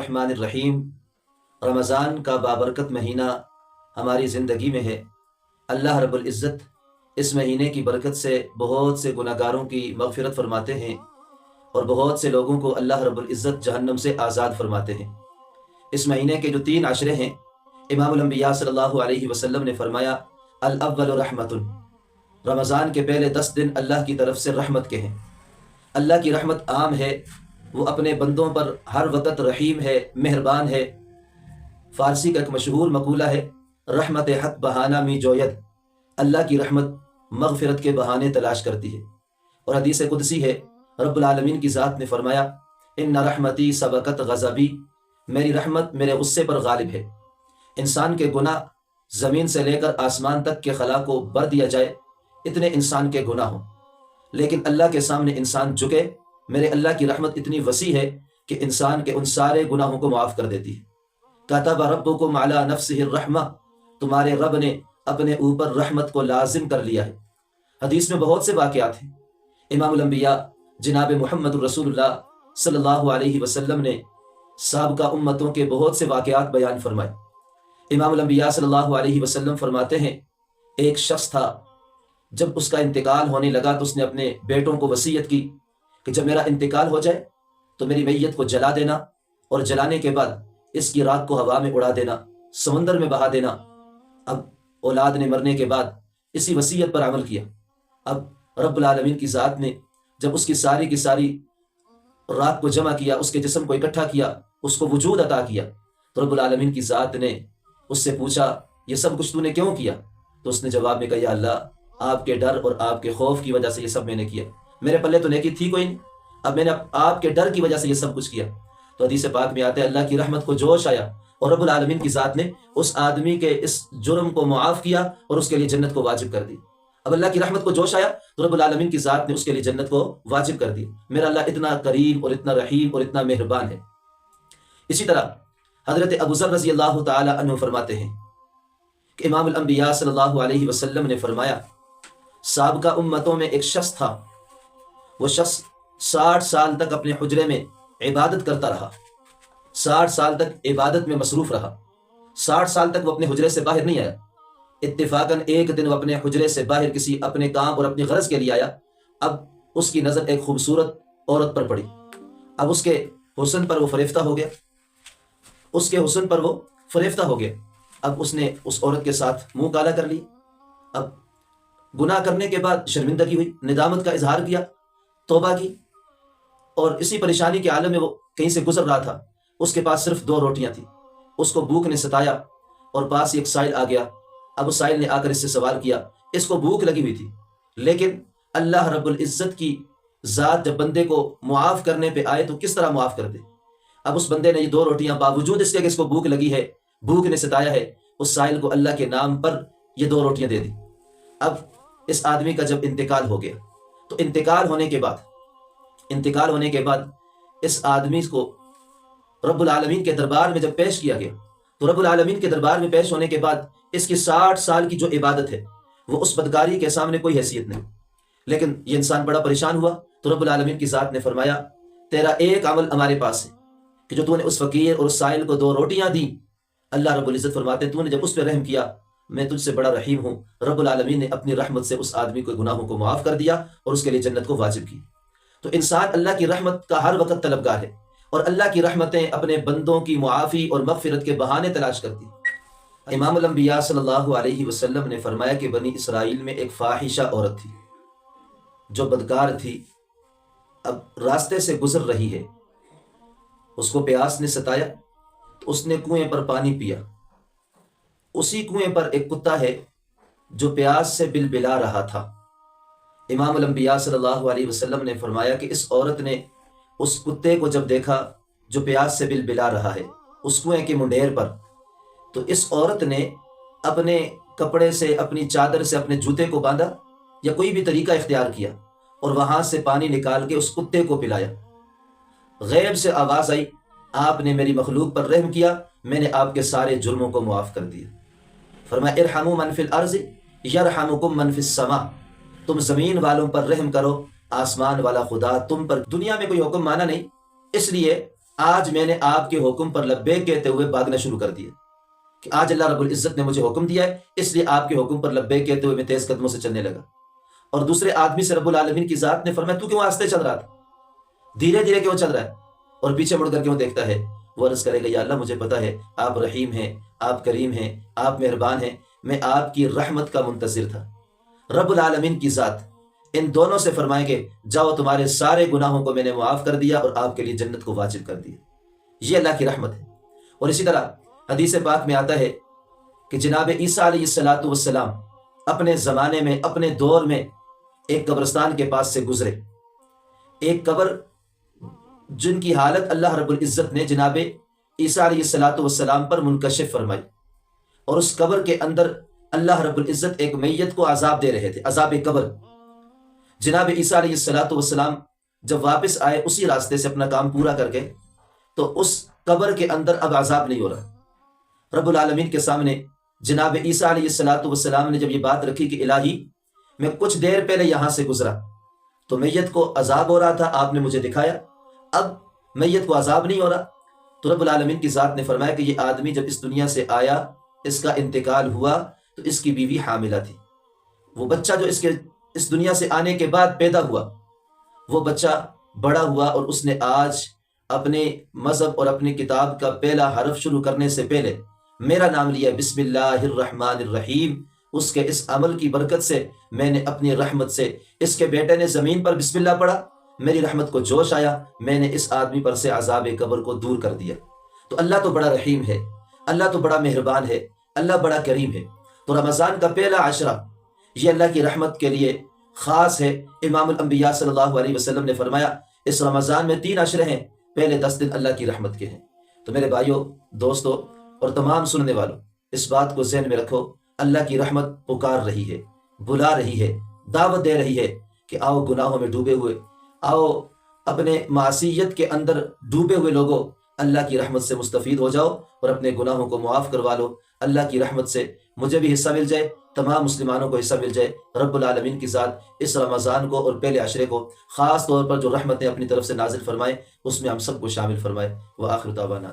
الرحمن الرحیم۔ رمضان کا بابرکت مہینہ ہماری زندگی میں ہے۔ اللہ رب العزت اس مہینے کی برکت سے بہت سے گناہ گاروں کی مغفرت فرماتے ہیں اور بہت سے لوگوں کو اللہ رب العزت جہنم سے آزاد فرماتے ہیں۔ اس مہینے کے جو 3 عشرے ہیں، امام الانبیاء صلی اللہ علیہ وسلم نے فرمایا الاول رحمت، رمضان کے پہلے 10 دن اللہ کی طرف سے رحمت کے ہیں۔ اللہ کی رحمت عام ہے، وہ اپنے بندوں پر ہر وقت رحیم ہے، مہربان ہے۔ فارسی کا ایک مشہور مقولہ ہے، رحمت حق بہانہ می جوید، اللہ کی رحمت مغفرت کے بہانے تلاش کرتی ہے۔ اور حدیث قدسی ہے، رب العالمین کی ذات نے فرمایا ان رحمتی سبقت غضبی، میری رحمت میرے غصے پر غالب ہے۔ انسان کے گناہ زمین سے لے کر آسمان تک کے خلا کو بھر دیا جائے، اتنے انسان کے گناہ ہوں، لیکن اللہ کے سامنے انسان جھکے، میرے اللہ کی رحمت اتنی وسیع ہے کہ انسان کے ان سارے گناہوں کو معاف کر دیتی ہے۔ کتب ربکم علی نفسہ الرحمہ، تمہارے رب نے اپنے اوپر رحمت کو لازم کر لیا ہے۔ حدیث میں بہت سے واقعات ہیں۔ امام الانبیاء جناب محمد رسول اللہ صلی اللہ علیہ وسلم نے سابقہ امتوں کے بہت سے واقعات بیان فرمائے۔ امام الانبیاء صلی اللہ علیہ وسلم فرماتے ہیں، ایک شخص تھا، جب اس کا انتقال ہونے لگا تو اس نے اپنے بیٹوں کو وصیت کی کہ جب میرا انتقال ہو جائے تو میری میت کو جلا دینا، اور جلانے کے بعد اس کی راکھ کو ہوا میں اڑا دینا، سمندر میں بہا دینا۔ اب اولاد نے مرنے کے بعد اسی وصیت پر عمل کیا۔ اب رب العالمین کی ذات نے جب اس کی ساری راکھ کو جمع کیا، اس کے جسم کو اکٹھا کیا، اس کو وجود عطا کیا، تو رب العالمین کی ذات نے اس سے پوچھا یہ سب کچھ تو نے کیوں کیا؟ تو اس نے جواب میں کہا یا اللہ، آپ کے ڈر اور آپ کے خوف کی وجہ سے یہ سب میں نے کیا، میرے پلے تو نیکی تھی کوئی نہیں، اب میں نے آپ کے ڈر کی وجہ سے یہ سب کچھ کیا۔ تو حدیث پاک میں آتا ہے اللہ کی رحمت کو جوش آیا اور رب العالمین کی ذات نے اس آدمی کے اس جرم کو معاف کیا اور اس کے لیے جنت کو واجب کر دی۔ اب اللہ کی رحمت کو جوش آیا تو رب العالمین کی ذات نے اس کے لیے جنت کو واجب کر دی۔ میرا اللہ اتنا کریم اور اتنا رحیم اور اتنا مہربان ہے۔ اسی طرح حضرت ابو ذر رضی اللہ تعالی عنہ فرماتے ہیں کہ امام الانبیاء صلی اللہ علیہ وسلم نے فرمایا سابقہ امتوں میں ایک شخص تھا، وہ شخص 60 سال تک اپنے حجرے میں عبادت کرتا رہا، 60 سال تک عبادت میں مصروف رہا، 60 سال تک وہ اپنے حجرے سے باہر نہیں آیا۔ اتفاقاً ایک دن وہ اپنے حجرے سے باہر کسی اپنے کام اور اپنی غرض کے لیے آیا۔ اب اس کی نظر ایک خوبصورت عورت پر پڑی، اب اس کے حسن پر وہ فریفتہ ہو گیا، اس کے حسن پر وہ فریفتہ ہو گیا۔ اب اس نے اس عورت کے ساتھ منہ کالا کر لی۔ اب گناہ کرنے کے بعد شرمندگی ہوئی، ندامت کا اظہار کیا، توبہ کی، اور اسی پریشانی کے عالم میں وہ کہیں سے گزر رہا تھا۔ اس کے پاس صرف 2 روٹیاں تھیں، اس کو بھوک نے ستایا اور پاس ایک سائل آ گیا۔ اب اس سائل نے آ کر اس سے سوال کیا، اس کو بھوک لگی ہوئی تھی، لیکن اللہ رب العزت کی ذات جب بندے کو معاف کرنے پہ آئے تو کس طرح معاف کر دے۔ اب اس بندے نے یہ 2 روٹیاں باوجود اس کے کہ اس کو بھوک لگی ہے، بھوک نے ستایا ہے، اس سائل کو اللہ کے نام پر یہ 2 روٹیاں دے دی۔ اب اس آدمی کا جب انتقال ہو گیا تو انتقال ہونے کے بعد اس آدمی کو رب العالمین کے دربار میں جب پیش کیا گیا تو رب العالمین کے دربار میں پیش ہونے کے بعد اس کی 60 سال کی جو عبادت ہے وہ اس بدکاری کے سامنے کوئی حیثیت نہیں۔ لیکن یہ انسان بڑا پریشان ہوا تو رب العالمین کی ذات نے فرمایا تیرا ایک عمل ہمارے پاس ہے کہ جو تو نے اس فقیر اور اس سائل کو 2 روٹیاں دیں، اللہ رب العزت فرماتے ہیں تو نے جب اس پہ رحم کیا میں تجھ سے بڑا رحیم ہوں۔ رب العالمین نے اپنی رحمت سے اس آدمی کو گناہوں کو معاف کر دیا اور اس کے لیے جنت کو واجب کی۔ تو انسان اللہ کی رحمت کا ہر وقت طلبگار ہے اور اللہ کی رحمتیں اپنے بندوں کی معافی اور مغفرت کے بہانے تلاش کرتی ہیں۔ امام الانبیاء صلی اللہ علیہ وسلم نے فرمایا کہ بنی اسرائیل میں ایک فاحشہ عورت تھی جو بدکار تھی، اب راستے سے گزر رہی ہے، اس کو پیاس نے ستایا تو اس نے کنویں پر پانی پیا۔ اسی کنویں پر ایک کتا ہے جو پیاس سے بلبلا رہا تھا۔ امام الانبیاء صلی اللہ علیہ وسلم نے فرمایا کہ اس عورت نے اس کتے کو جب دیکھا جو پیاس سے بلبلا رہا ہے اس کنویں کے منڈیر پر، تو اس عورت نے اپنے کپڑے سے، اپنی چادر سے اپنے جوتے کو باندھا یا کوئی بھی طریقہ اختیار کیا اور وہاں سے پانی نکال کے اس کتے کو پلایا۔ غیب سے آواز آئی، آپ نے میری مخلوق پر رحم کیا، میں نے آپ کے سارے جرموں کو معاف کر دیا۔ فرمایا ارحموا من فی الارض یرحمکم من فی السماء، تم زمین والوں پر رحم کرو، آسمان والا خدا تم پر۔ دنیا میں کوئی حکم مانا نہیں، اس لیے آج میں نے آپ کے حکم پر لبیک کہتے ہوئے بھاگنا شروع کر دیا کہ آج اللہ رب العزت نے مجھے حکم دیا ہے، اس لیے آپ کے حکم پر لبیک کہتے ہوئے میں تیز قدموں سے چلنے لگا۔ اور دوسرے آدمی سے رب العالمین کی ذات نے فرمایا تو کیوں آہستہ چل رہا تھا، دھیرے دھیرے کیوں چل رہا ہے، اور پیچھے مڑ کر کیوں دیکھتا ہے؟ وہ عرض کرے گا یا اللہ مجھے پتا ہے آپ رحیم ہیں، آپ کریم ہیں، آپ مہربان ہیں، میں آپ کی رحمت کا منتظر تھا۔ رب العالمین کی ذات ان دونوں سے فرمائیں گے جاؤ تمہارے سارے گناہوں کو میں نے معاف کر دیا اور آپ کے لیے جنت کو واجب کر دیا۔ یہ اللہ کی رحمت ہے۔ اور اسی طرح حدیث پاک میں آتا ہے کہ جناب عیسیٰ علیہ السلام اپنے زمانے میں، اپنے دور میں ایک قبرستان کے پاس سے گزرے، ایک قبر جن کی حالت اللہ رب العزت نے جناب عیسیٰ علیہ السلام پر منکشف فرمائی، اور اس قبر کے اندر اللہ رب العزت ایک میت کو عذاب دے رہے تھے، عذاب قبر۔ جناب عیسیٰ علیہ السلام جب واپس آئے اسی راستے سے اپنا کام پورا کر کے، تو اس قبر کے اندر اب عذاب نہیں ہو رہا۔ رب العالمین کے سامنے جناب عیسیٰ علیہ السلام نے جب یہ بات رکھی کہ الہی میں کچھ دیر پہلے یہاں سے گزرا تو میت کو عذاب ہو رہا تھا، آپ نے مجھے دکھایا، اب میت کو عذاب نہیں ہو رہا۔ تو رب العالمین کی ذات نے فرمایا کہ یہ آدمی جب اس دنیا سے آیا، اس کا انتقال ہوا تو اس کی بیوی حاملہ تھی۔ وہ بچہ جو اس دنیا سے آنے کے بعد پیدا ہوا، وہ بچہ بڑا ہوا اور اس نے آج اپنے مذہب اور اپنی کتاب کا پہلا حرف شروع کرنے سے پہلے میرا نام لیا، بسم اللہ الرحمن الرحیم۔ اس کے اس عمل کی برکت سے میں نے اپنی رحمت سے، اس کے بیٹے نے زمین پر بسم اللہ پڑھا، میری رحمت کو جوش آیا، میں نے اس آدمی پر سے عذاب قبر کو دور کر دیا۔ تو اللہ تو بڑا رحیم ہے، اللہ تو بڑا مہربان ہے، اللہ بڑا کریم ہے۔ تو رمضان کا پہلا عشرہ یہ اللہ کی رحمت کے لیے خاص ہے۔ امام الانبیاء صلی اللہ علیہ وسلم نے فرمایا اس رمضان میں 3 عشرے ہیں، پہلے 10 دن اللہ کی رحمت کے ہیں۔ تو میرے بھائیوں، دوستوں اور تمام سننے والوں، اس بات کو ذہن میں رکھو، اللہ کی رحمت پکار رہی ہے، بلا رہی ہے، دعوت دے رہی ہے کہ آؤ گناہوں میں ڈوبے ہوئے، آؤ اپنے معصیت کے اندر ڈوبے ہوئے لوگوں، اللہ کی رحمت سے مستفید ہو جاؤ اور اپنے گناہوں کو معاف کروا لو۔ اللہ کی رحمت سے مجھے بھی حصہ مل جائے، تمام مسلمانوں کو حصہ مل جائے۔ رب العالمین کی ذات اس رمضان کو اور پہلے عشرے کو خاص طور پر جو رحمتیں اپنی طرف سے نازل فرمائے، اس میں ہم سب کو شامل فرمائے۔ وآخر دعوانا